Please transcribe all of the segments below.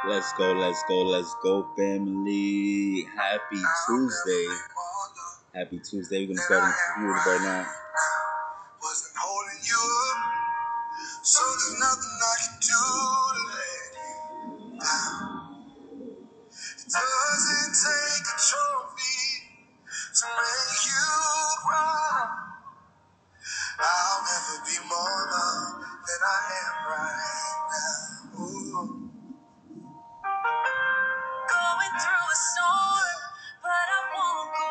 Let's go, family. Happy Tuesday. Happy Tuesday. We're gonna start in YouTube right now. Wasn't holding you up, so there's nothing I can do to let you down. It doesn't take a trophy to make you proud. I'll never be more loved than I am right now. Ooh. Going through a storm, but I won't go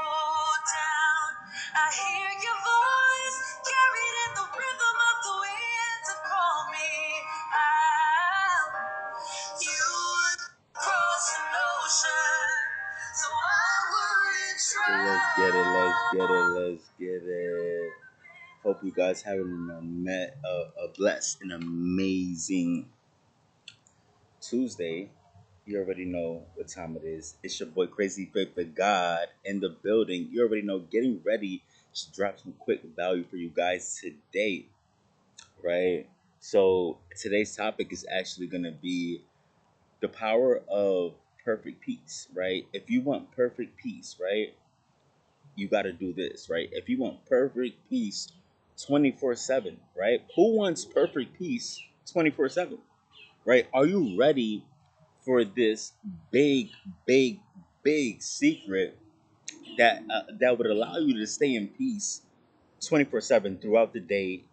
down. I hear your voice carried in the rhythm of the wind to call me out. You would cross an ocean, so I wouldn't try. Let's get it. Hope you guys having a blessed and amazing Tuesday. You already know what time it is. It's your boy Crazy Faith for God in the building. You already know, getting ready to drop some quick value for you guys today, right? So today's topic is actually gonna be the power of perfect peace, right? If you want perfect peace, right, you gotta do this, right? If you want perfect peace 24/7, right? Who wants perfect peace 24/7? Right? Are you ready for this big, big, big secret that would allow you to stay in peace 24/7 throughout the day,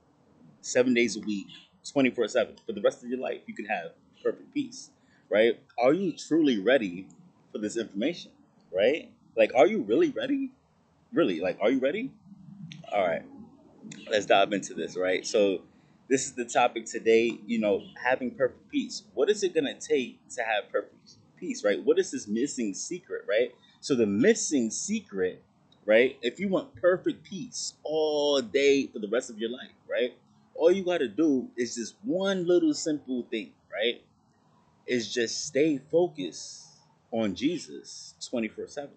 7 days a week, 24/7 for the rest of your life? You can have perfect peace, right? Are you truly ready for this information, right? Like, are you really ready? Really, like, are you ready? All right, let's dive into this, right? So, this is the topic today, having perfect peace. What is it going to take to have perfect peace, right? What is this missing secret, right? So, the missing secret, right? If you want perfect peace all day for the rest of your life, right? All you got to do is just one little simple thing, right? Is just stay focused on Jesus 24/7,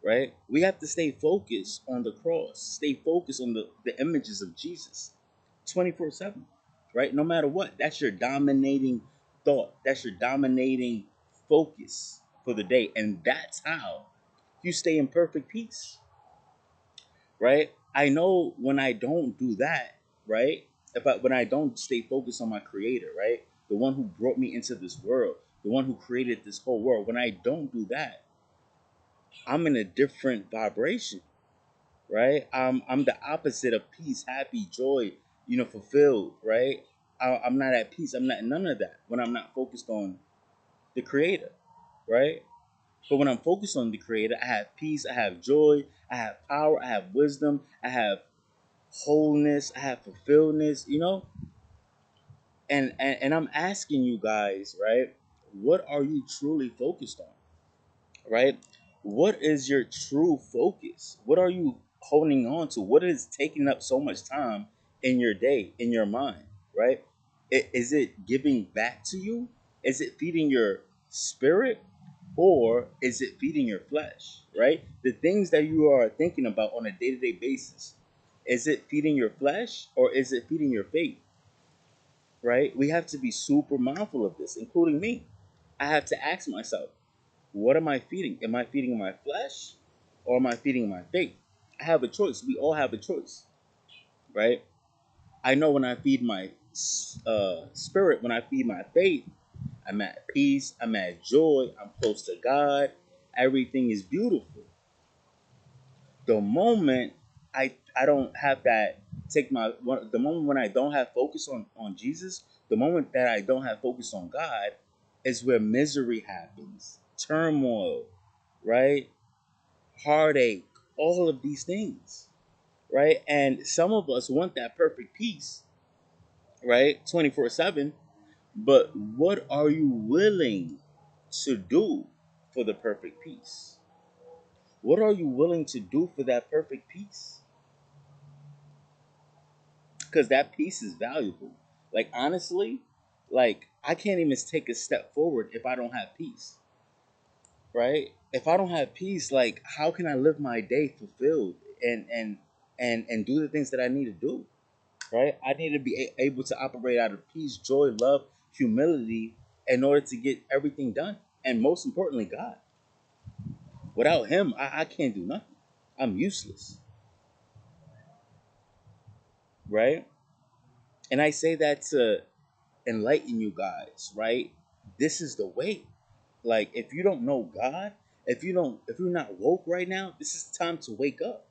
right? We have to stay focused on the cross, stay focused on the images of Jesus 24/7, right? No matter what, that's your dominating thought, that's your dominating focus for the day. And that's how you stay in perfect peace, right? I know when I don't do that, right? When I don't stay focused on my creator, right? The one who brought me into this world, the one who created this whole world, when I don't do that, I'm in a different vibration, right? I'm the opposite of peace, happy, joy, fulfilled, right? I'm not at peace. I'm not none of that when I'm not focused on the Creator, right? But when I'm focused on the Creator, I have peace, I have joy, I have power, I have wisdom, I have wholeness, I have fulfilledness, And I'm asking you guys, right? What are you truly focused on? Right? What is your true focus? What are you holding on to? What is taking up so much time in your day, in your mind, right? Is it giving back to you? Is it feeding your spirit? Or is it feeding your flesh, right? The things that you are thinking about on a day to day basis, is it feeding your flesh or is it feeding your faith, right? We have to be super mindful of this, including me. I have to ask myself, what am I feeding? Am I feeding my flesh or am I feeding my faith? I have a choice. We all have a choice, right? I know when I feed my spirit, when I feed my faith, I'm at peace, I'm at joy, I'm close to God, everything is beautiful. The moment I don't have that, the moment when I don't have focus on Jesus, the moment that I don't have focus on God, is where misery happens, turmoil, right? Heartache, all of these things, right? And some of us want that perfect peace, right? 24/7. But what are you willing to do for the perfect peace? What are you willing to do for that perfect peace? Because that peace is valuable. Like, honestly, like, I can't even take a step forward if I don't have peace, right? If I don't have peace, like, how can I live my day fulfilled and do the things that I need to do, right? I need to be able to operate out of peace, joy, love, humility, in order to get everything done. And most importantly, God. Without Him, I can't do nothing. I'm useless, right? And I say that to enlighten you guys, right? This is the way. Like, if you don't know God, if you're not woke right now, this is time to wake up.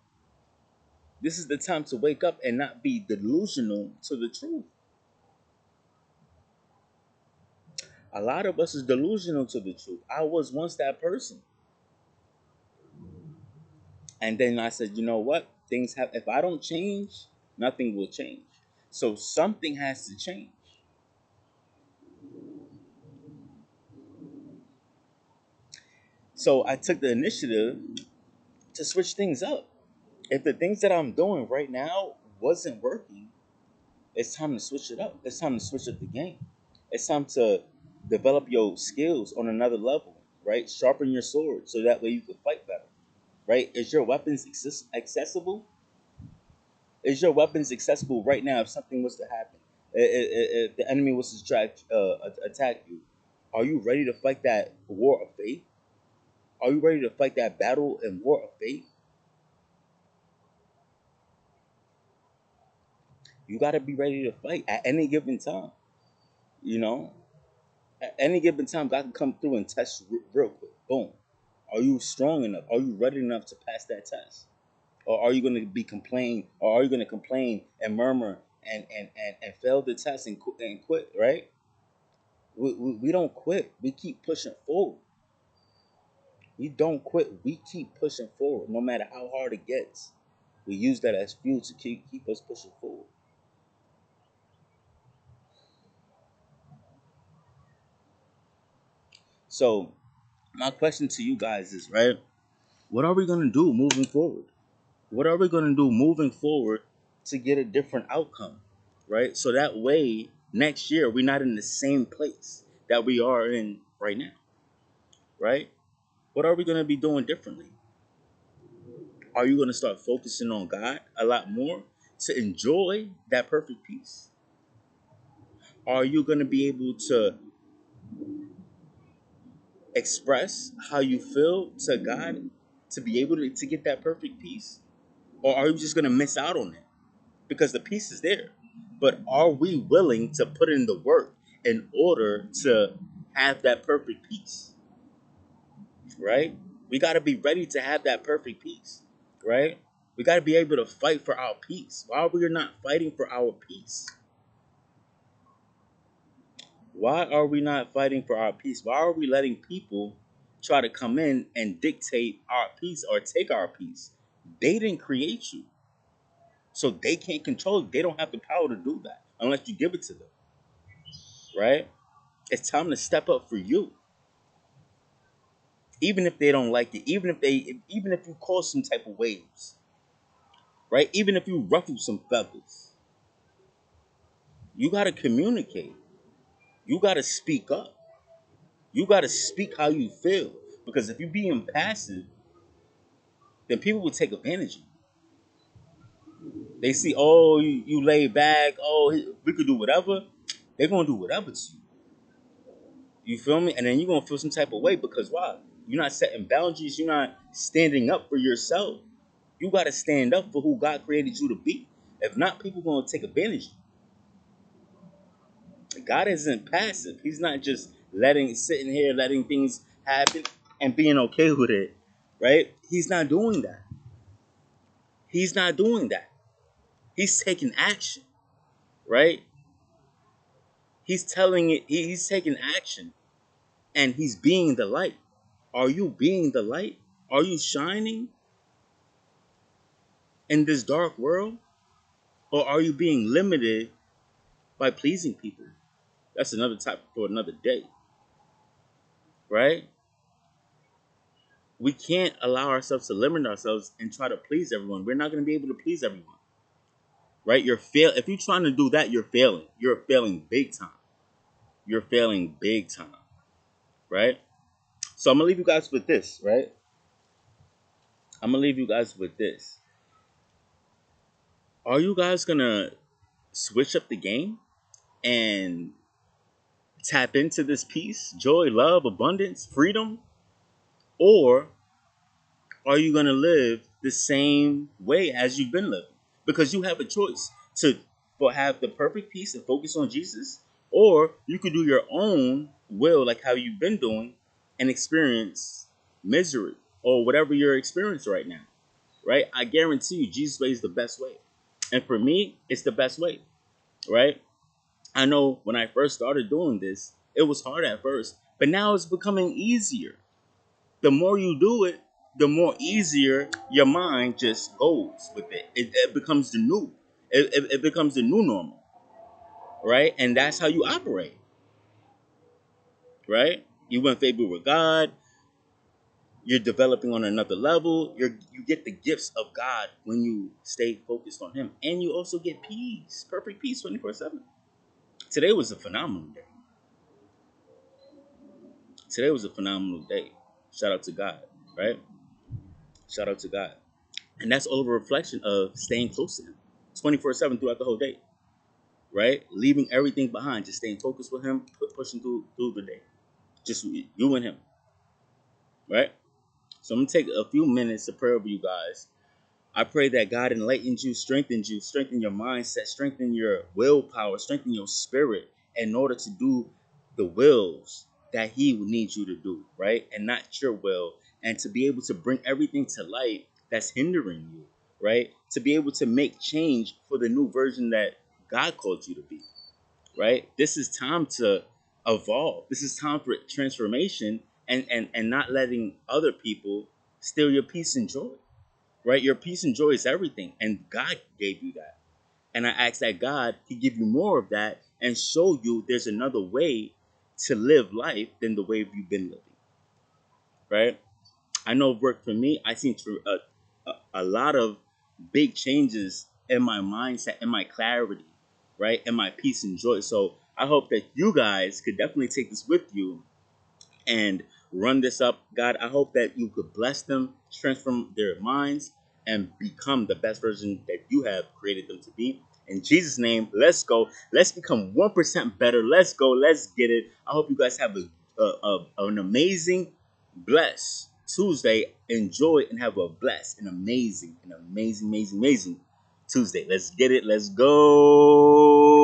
This is the time to wake up and not be delusional to the truth. A lot of us is delusional to the truth. I was once that person. And then I said, you know what? Things have, if I don't change, nothing will change. So something has to change. So I took the initiative to switch things up. If the things that I'm doing right now wasn't working, it's time to switch it up. It's time to switch up the game. It's time to develop your skills on another level, right? Sharpen your sword so that way you can fight better, right? Is your weapons accessible? Is your weapons accessible right now if something was to happen? If the enemy was to try attack you, are you ready to fight that war of faith? Are you ready to fight that battle and war of faith? You got to be ready to fight at any given time. You know, at any given time, God can come through and test you real quick. Boom. Are you strong enough? Are you ready enough to pass that test? Or are you going to be complain? Or are you going to complain and murmur and fail the test and quit? Right? We don't quit. We keep pushing forward. We don't quit. We keep pushing forward, no matter how hard it gets. We use that as fuel to keep us pushing forward. So, my question to you guys is, right? What are we gonna do moving forward? What are we gonna do moving forward to get a different outcome, right? So that way, next year we're not in the same place that we are in right now, right? What are we gonna be doing differently? Are you gonna start focusing on God a lot more to enjoy that perfect peace? Are you gonna be able to express how you feel to God to be able to get that perfect peace? Or are you just gonna miss out on it? Because the peace is there. But are we willing to put in the work in order to have that perfect peace? Right? We got to be ready to have that perfect peace. Right? We got to be able to fight for our peace. Why are we not fighting for our peace? Why are we not fighting for our peace? Why are we letting people try to come in and dictate our peace or take our peace? They didn't create you. So they can't control it. They don't have the power to do that unless you give it to them. Right? It's time to step up for you. Even if they don't like it, even if you cause some type of waves, right? Even if you ruffle some feathers, you gotta communicate. You gotta speak up. You gotta speak how you feel. Because if you're being passive, then people will take advantage of you. They see, oh, you lay back, oh, we could do whatever. They're gonna do whatever to you. You feel me? And then you're gonna feel some type of way because why? You're not setting boundaries. You're not standing up for yourself. You got to stand up for who God created you to be. If not, people gonna take advantage. God isn't passive. He's not just sitting here, letting things happen and being okay with it, right? He's not doing that. He's not doing that. He's taking action, right? He's telling it. He's taking action, and he's being the light. Are you being the light? Are you shining in this dark world? Or are you being limited by pleasing people? That's another topic for another day, right? We can't allow ourselves to limit ourselves and try to please everyone. We're not going to be able to please everyone, right? If you're trying to do that, you're failing. You're failing big time. You're failing big time, right? So I'm gonna leave you guys with this, right? I'm gonna leave you guys with this. Are you guys gonna switch up the game and tap into this peace, joy, love, abundance, freedom? Or are you going to live the same way as you've been living? Because you have a choice to have the perfect peace and focus on Jesus, or you could do your own will, like how you've been doing, and experience misery or whatever you're experiencing right now. Right? I guarantee you, Jesus' way is the best way, and for me, it's the best way. Right? I know when I first started doing this, it was hard at first, but now it's becoming easier. The more you do it, the more easier your mind just goes with it. It becomes the new. It becomes the new normal, right? And that's how you operate, right? You went favor with God. You're developing on another level. You get the gifts of God when you stay focused on Him, and you also get peace, perfect peace, 24/7. Today was a phenomenal day. Today was a phenomenal day. Shout out to God, right? Shout out to God. And that's all a reflection of staying close to Him 24/7 throughout the whole day, right? Leaving everything behind, just staying focused with Him, pushing through the day. Just you and Him, right? So I'm going to take a few minutes to pray over you guys. I pray that God enlightens you, strengthen your mindset, strengthen your willpower, strengthen your spirit in order to do the wills that He would need you to do, right? And not your will. And to be able to bring everything to light that's hindering you, right? To be able to make change for the new version that God called you to be, right? This is time to evolve. This is time for transformation, and not letting other people steal your peace and joy, right? Your peace and joy is everything, and God gave you that. And I ask that God could give you more of that and show you there's another way to live life than the way you've been living, right? I know it worked for me. I seen through a lot of big changes in my mindset, in my clarity, right, in my peace and joy. So I hope that you guys could definitely take this with you and run this up. God, I hope that you could bless them, transform their minds, and become the best version that you have created them to be. In Jesus' name, let's go. Let's become 1% better. Let's go. Let's get it. I hope you guys have an amazing, blessed Tuesday. Enjoy and have a blessed and amazing, amazing Tuesday. Let's get it. Let's go.